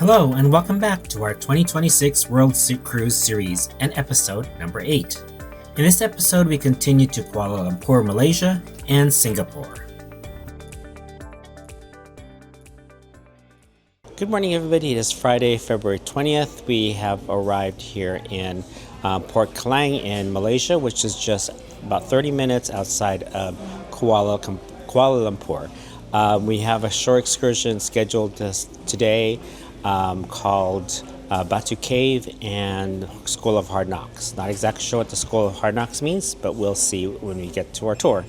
Hello and welcome back to our 2026 World Cruise Series and episode number 8. In this episode, we continue to Kuala Lumpur, Malaysia and Singapore. Good morning, everybody. It is Friday, February 20th. We have arrived here in Port Klang in Malaysia, which is just about 30 minutes outside of Kuala Lumpur. We have a short excursion scheduled today called Batucave and School of Hard Knocks. Not exactly sure what the School of Hard Knocks means, but we'll see when we get to our tour.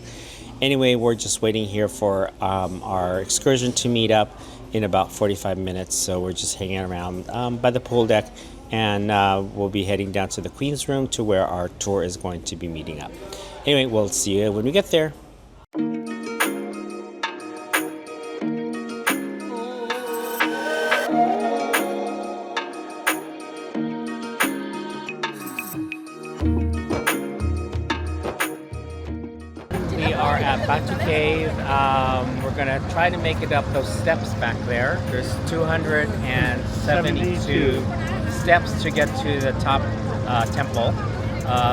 Anyway, we're just waiting here for our excursion to meet up in about 45 minutes, so we're just hanging around by the pool deck, and we'll be heading down to the Queen's Room to where our tour is going to be meeting up. Anyway, we'll see you when we get there. We are at Batucave. We're going to try to make it up those steps back there. There's 272 steps to get to the top temple.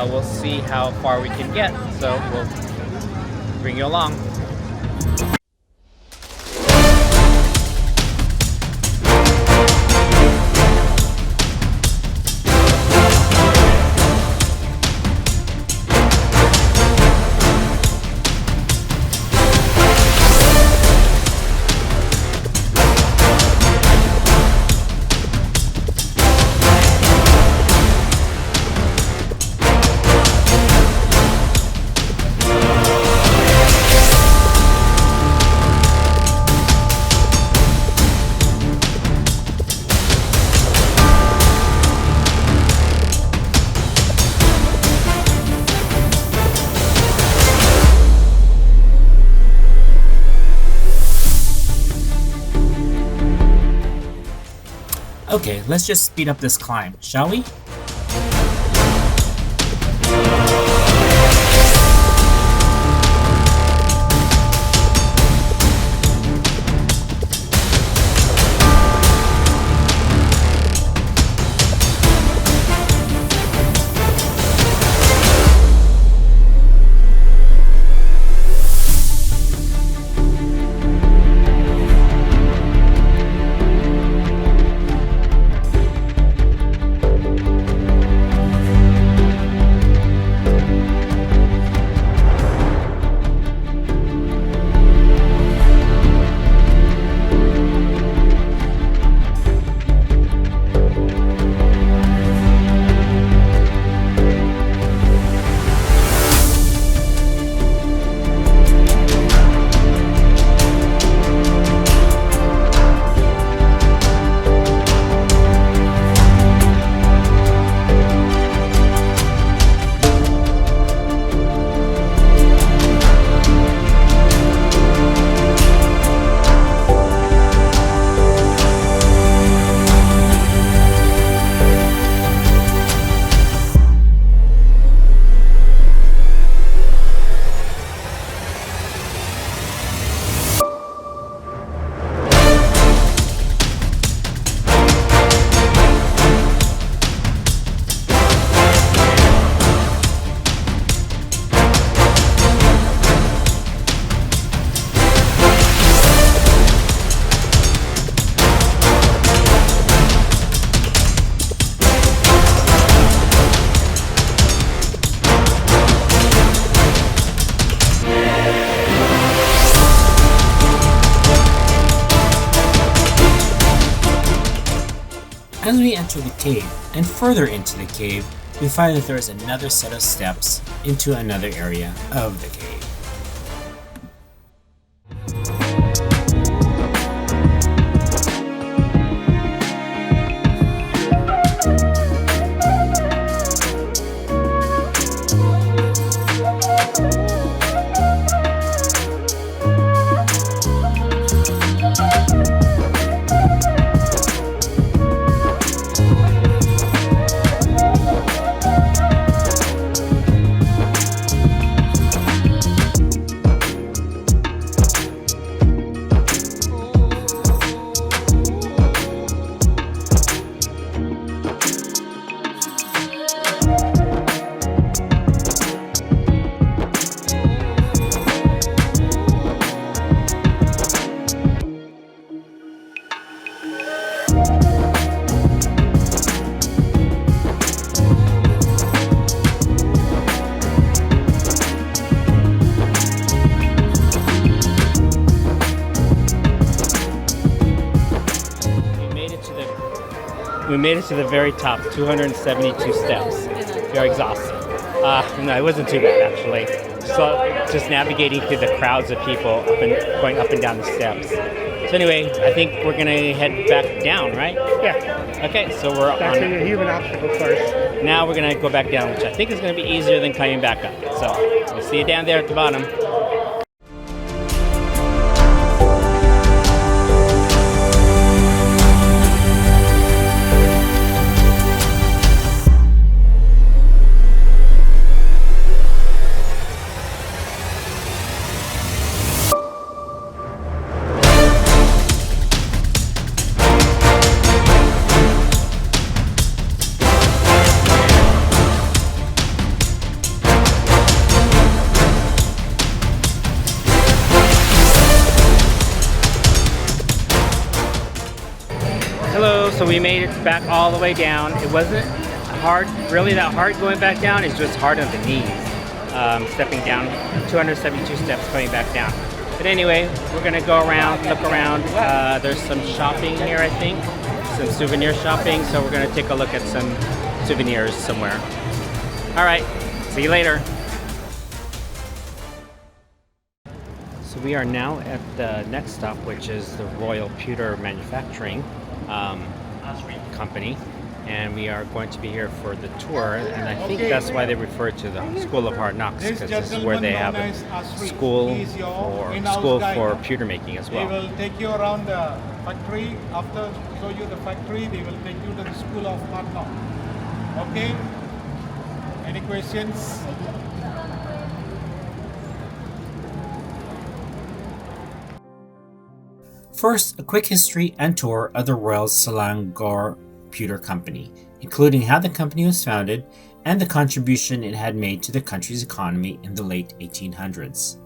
We'll see how far we can get, so we'll bring you along. Okay, let's just speed up this climb, shall we? As we enter the cave and further into the cave, we find that there is another set of steps into another area of the cave. We made it to the very top, 272 steps. We are exhausted. No, it wasn't too bad actually. So just navigating through the crowds of people going up and down the steps. So anyway, I think we're gonna head back down, right? Yeah. Okay, so we're back to the human obstacle course. Now we're gonna go back down, which I think is gonna be easier than coming back up. So we'll see you down there at the bottom. Hello, so we made it back all the way down. It wasn't really that hard going back down. It's just hard on the knees, stepping down 272 steps coming back down. But anyway, we're gonna go around, look around. There's some shopping here, I think, some souvenir shopping. So we're gonna take a look at some souvenirs somewhere. All right, see you later. So we are now at the next stop, which is the Royal Pewter Manufacturing Company, and we are going to be here for the tour, and I think that's why they refer to the School of Hard Knocks, because this is where they have a school for pewter making as well. They will take you around the factory. After show you the factory, they will take you to the School of Hard Knocks. Okay? Any questions? First, a quick history and tour of the Royal Selangor Pewter Company, including how the company was founded and the contribution it had made to the country's economy in the late 1800s.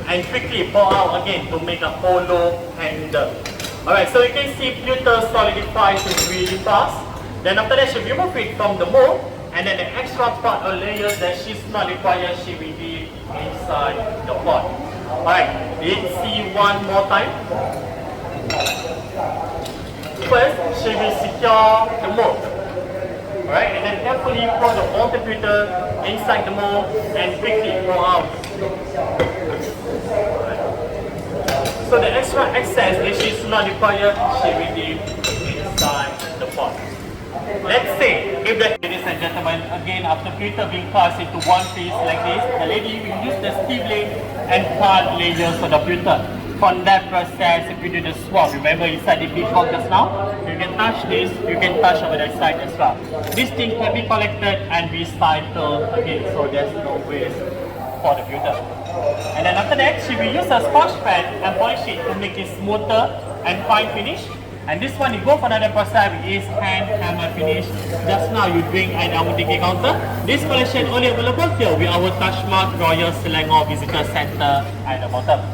And quickly pour out again to make a hollow handle. Alright, so you can see pewter solidifies really fast. Then after that, she remove it from the mold, and then the extra part or layers that she's not required, she will be inside the pot. Alright, let's see one more time. First, she will secure the mold. Alright, and then carefully pour the molten pewter inside the mold and quickly pour out. So the extra excess, if she's not required, she will leave inside the pot. Let's say, if the ladies and gentlemen, again after pewter being cast into one piece like this, the lady will use the steel blade and cut layers of the pewter. From that process, if you do the swap, remember inside the big hole just now, you can touch this, you can touch over that side as well. This thing can be collected and recycled again, so there's no waste for the pewter. And then after that, she will use a sponge pad and polish it to make it smoother and fine finish. And this one, you go for another process, which is hand hammer finish. Just now you doing at our ticket counter. This collection only available here with our Taj Mahal Royal Selangor Visitor Center at the bottom.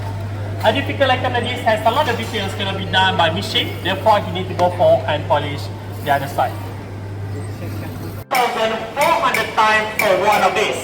A difficult item like this has a lot of details cannot be done by machine, therefore you need to go for hand polish the other side. 1,400 times for one of these.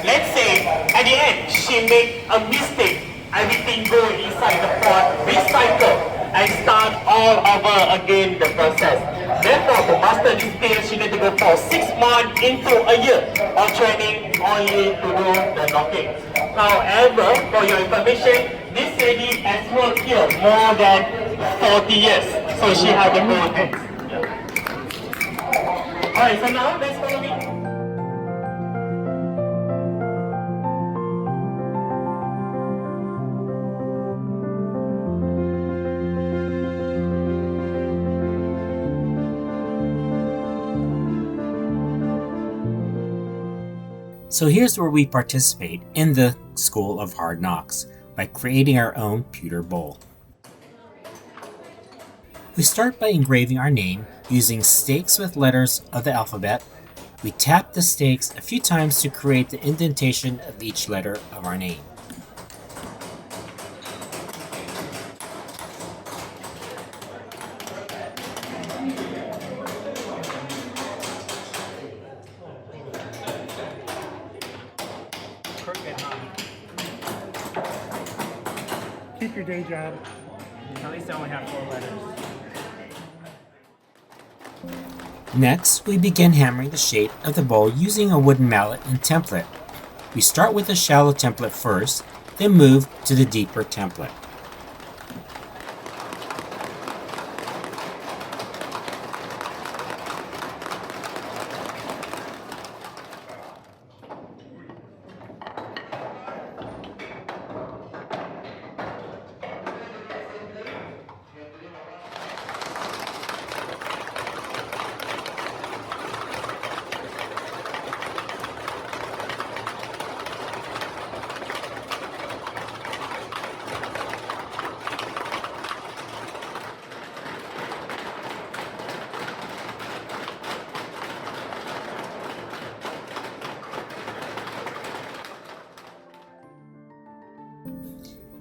Let's say at the end she make a mistake, everything go inside the pot, recycle and start all over again the process. Therefore to master this skill she need to go for 6 months into a year of training only to do the knocking. However, for your information, this lady has worked here more than 40 years, so she has the gold hands. Alright, so now let's follow me. So here's where we participate in the School of Hard Knocks by creating our own pewter bowl. We start by engraving our name using stakes with letters of the alphabet. We tap the stakes a few times to create the indentation of each letter of our name. Keep your day job. At least I only have 4 letters. Next, we begin hammering the shape of the bowl using a wooden mallet and template. We start with a shallow template first, then move to the deeper template.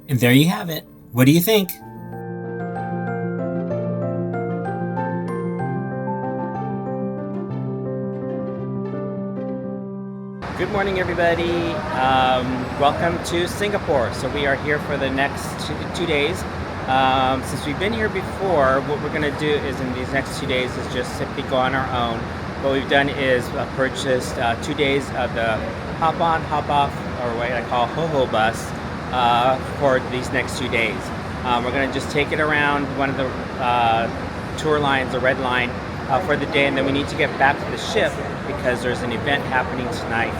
And there you have it. What do you think? Good morning, everybody. Welcome to Singapore. So we are here for the next two days. Since we've been here before, what we're going to do is in these next 2 days is just simply go on our own. What we've done is purchased 2 days of the hop on, hop off, or what I call ho-ho bus, for these next 2 days. We're going to just take it around one of the tour lines, the red line, for the day, and then we need to get back to the ship because there's an event happening tonight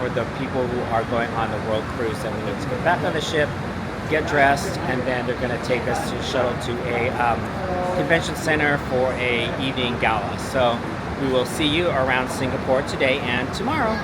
for the people who are going on the world cruise. And we need to get back on the ship, get dressed, and then they're going to take us to shuttle to a convention center for a evening gala. So we will see you around Singapore today and tomorrow.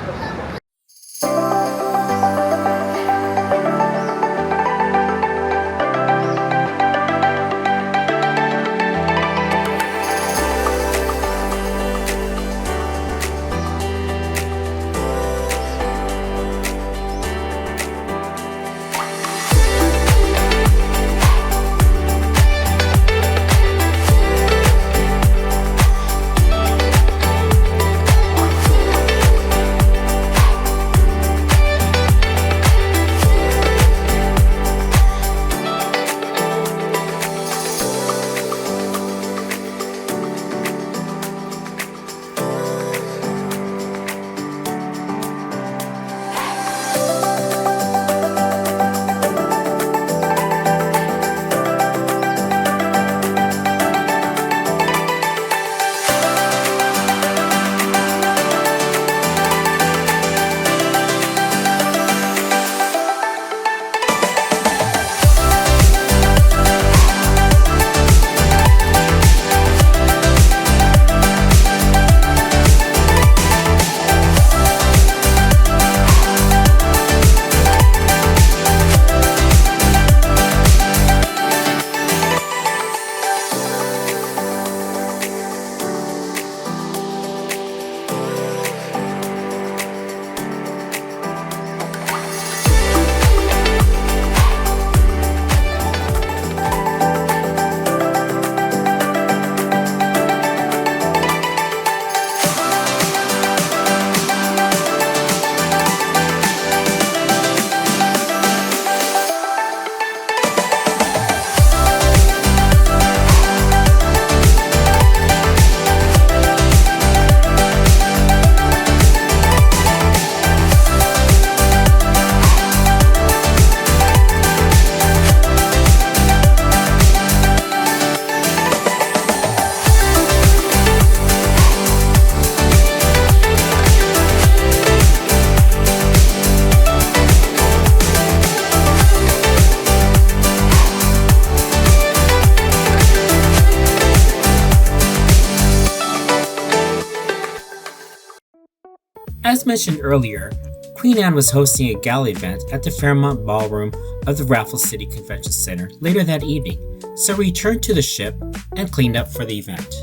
As mentioned earlier, Queen Anne was hosting a gala event at the Fairmont Ballroom of the Raffles City Convention Center later that evening, so we returned to the ship and cleaned up for the event.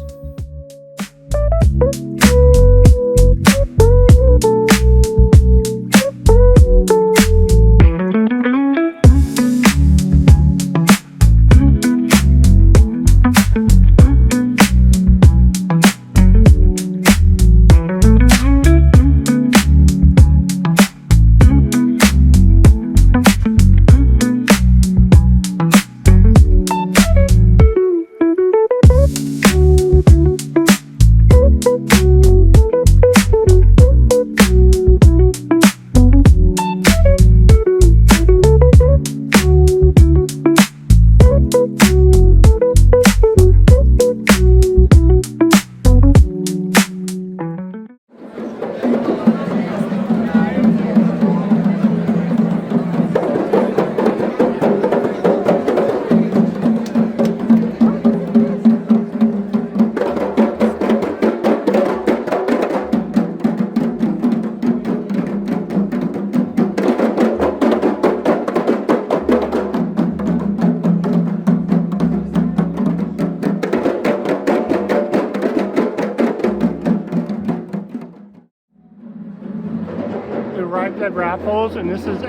We arrived at Raffles, and this is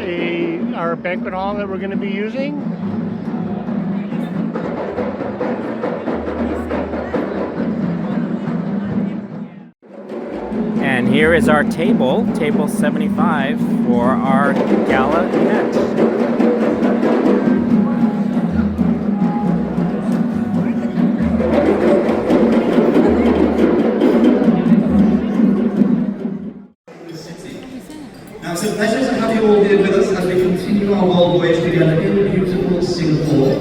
our banquet hall that we're going to be using. And here is our table, table 75, for our gala event. Now, it's a pleasure to have you all here with us as we continue our world voyage together in beautiful Singapore.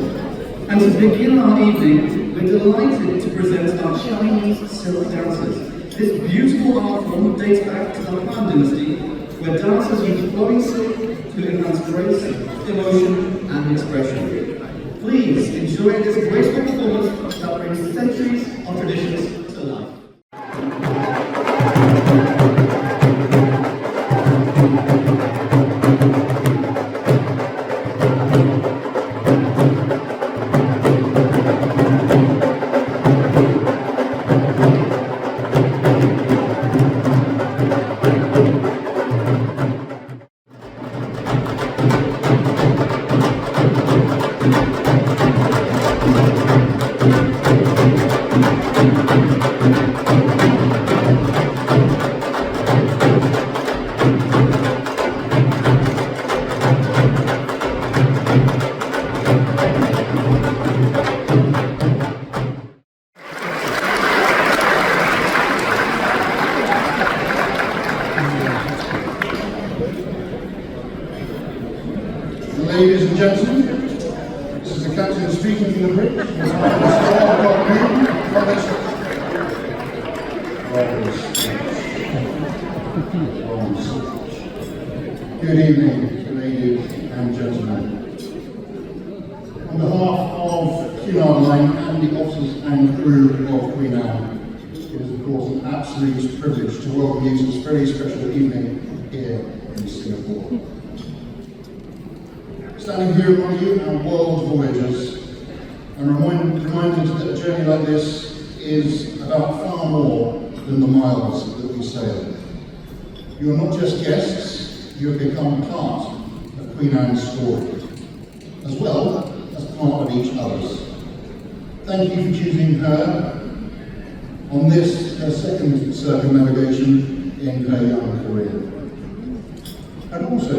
And to begin our evening, we're delighted to present our Chinese silk dancers. This beautiful art form dates back to the Han Dynasty, where dancers use flowing silk to enhance grace, emotion, and expression. Please enjoy this graceful performance that brings centuries of traditions to life. Ladies and gentlemen, this is the captain speaking from the bridge. Good evening, ladies and gentlemen. On behalf of Cunard Line and the officers and crew of Queen Anne, it is of course an absolute privilege to welcome you to this very special evening here in Singapore. Standing here in front of you, our world voyagers, and reminded that a journey like this is about far more than the miles that we sail. You are not just guests, you have become part of Queen Anne's story, as well as part of each other's. Thank you for choosing her on this, her second circumnavigation in her young career. And also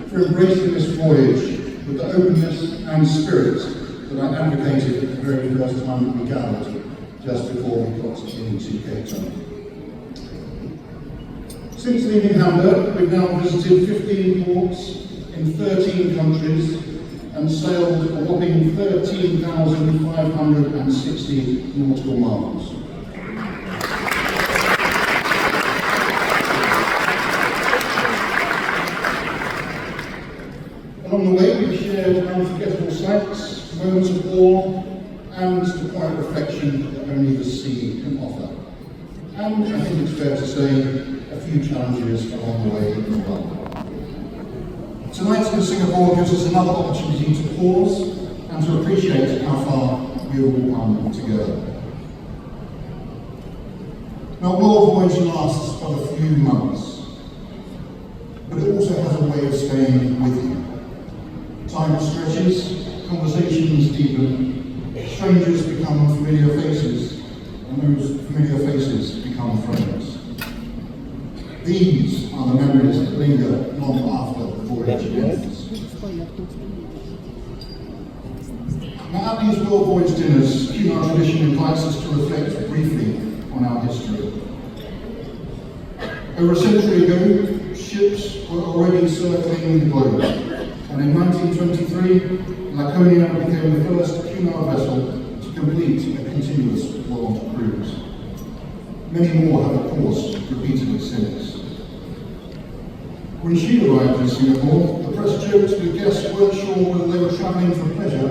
for embracing this voyage with the openness and spirit that I advocated at the very first time that we gathered, just before we got into Cape Town. Since leaving Hamburg, we've now visited 15 ports in 13 countries and sailed a whopping 13,560 nautical miles. Along the way, we've shared unforgettable sights, moments of awe, and the quiet reflection that only the sea can offer. And I think it's fair to say, a few challenges along the way as well. Tonight in Singapore gives us another opportunity to pause and to appreciate how far we have all come together. Now, world voyage lasts but a few months, but it also has a way of staying with you. Time stretches, conversations deepen, strangers become familiar faces, and those familiar faces become friends. These are the memories that linger long after the voyage ends. Now, at these World Voyage dinners, Cunard tradition invites us to reflect briefly on our history. Over a century ago, ships were already circling the globe, and in 1923, Laconia became the first Cunard vessel to complete a continuous world cruise. Many more have, of course, repeated it since. When she arrived in Singapore, the press joked that guests weren't sure whether they were travelling for pleasure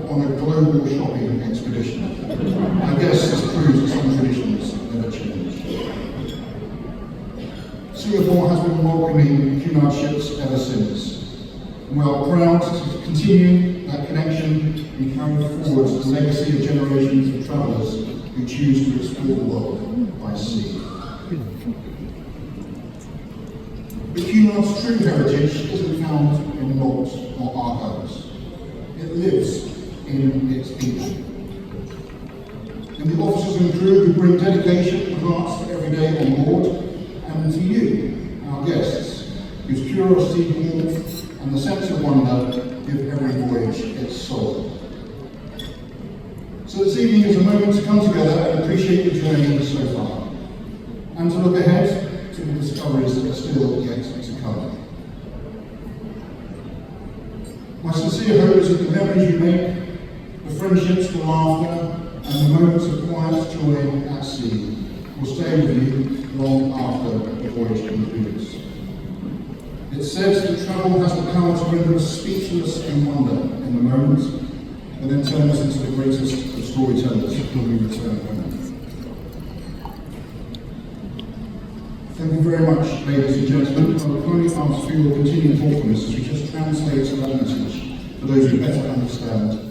or on a global shopping expedition. I guess this proves that some traditions never change. Singapore has been welcoming Cunard ships ever since. And we are proud to continue that connection and carry forward the legacy of generations of travellers who choose to explore the world by sea. But Cunard's true heritage isn't found in logs or archives. It lives in its people. In the officers and crew who bring dedication and hearts to every day on board, and to you, our guests, whose curiosity, warmth, and the sense of wonder give every voyage its soul. So this evening is a moment to come together and appreciate the journey so far, and to look ahead to the discoveries that are still yet to come. My sincere hope is that the memories you make, the friendships, the laughter, and the moments of quiet joy at sea will stay with you long after the voyage concludes. It says that travel has the power to render us speechless in wonder in the moment, and then turn us into the greatest of storytellers when we return home. Thank you very much, ladies and gentlemen. I will kindly ask for your continued thoughtfulness as we just translate that message for those who better understand.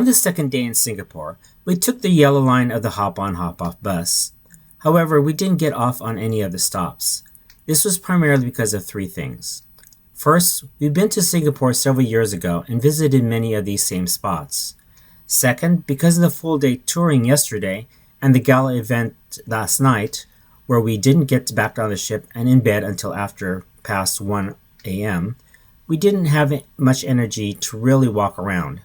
On the second day in Singapore, we took the yellow line of the hop-on hop-off bus. However, we didn't get off on any of the stops. This was primarily because of three things. First, we've been to Singapore several years ago and visited many of these same spots. Second, because of the full-day touring yesterday and the gala event last night, where we didn't get back on the ship and in bed until after past 1 a.m., we didn't have much energy to really walk around.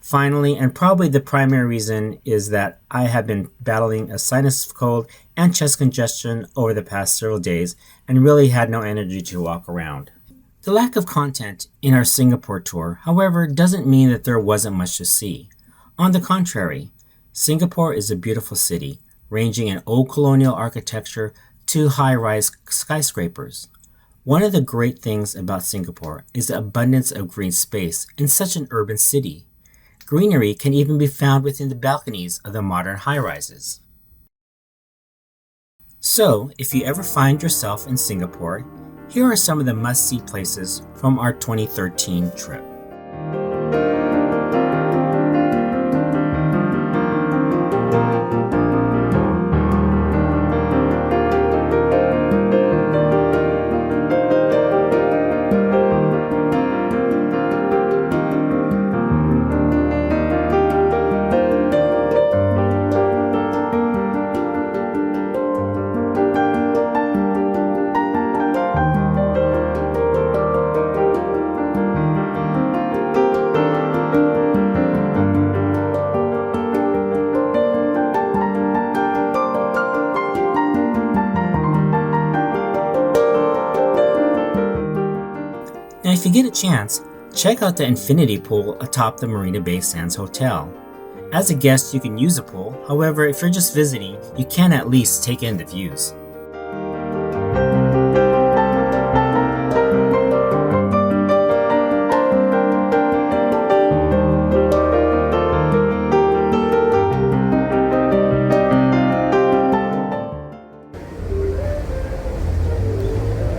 Finally, and probably the primary reason, is that I have been battling a sinus cold and chest congestion over the past several days and really had no energy to walk around. The lack of content in our Singapore tour, however, doesn't mean that there wasn't much to see. On the contrary, Singapore is a beautiful city, ranging in old colonial architecture to high-rise skyscrapers. One of the great things about Singapore is the abundance of green space in such an urban city. Greenery can even be found within the balconies of the modern high-rises. So, if you ever find yourself in Singapore, here are some of the must-see places from our 2013 trip. Now, if you get a chance, check out the infinity pool atop the Marina Bay Sands Hotel. As a guest, you can use the pool. However, if you're just visiting, you can at least take in the views.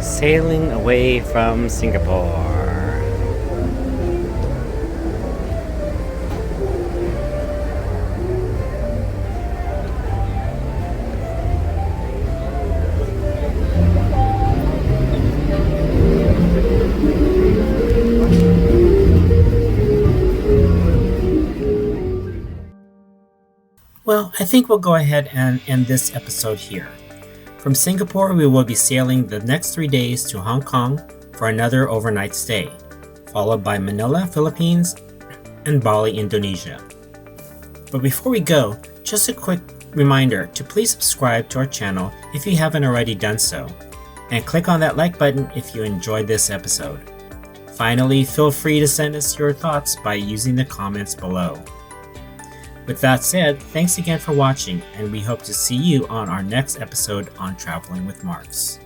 Sailing away from Singapore. Well, I think we'll go ahead and end this episode here. From Singapore, we will be sailing the next 3 days to Hong Kong for another overnight stay, followed by Manila, Philippines, and Bali, Indonesia. But before we go, just a quick reminder to please subscribe to our channel if you haven't already done so, and click on that like button if you enjoyed this episode. Finally, feel free to send us your thoughts by using the comments below. With that said, thanks again for watching, and we hope to see you on our next episode on Traveling with Marks.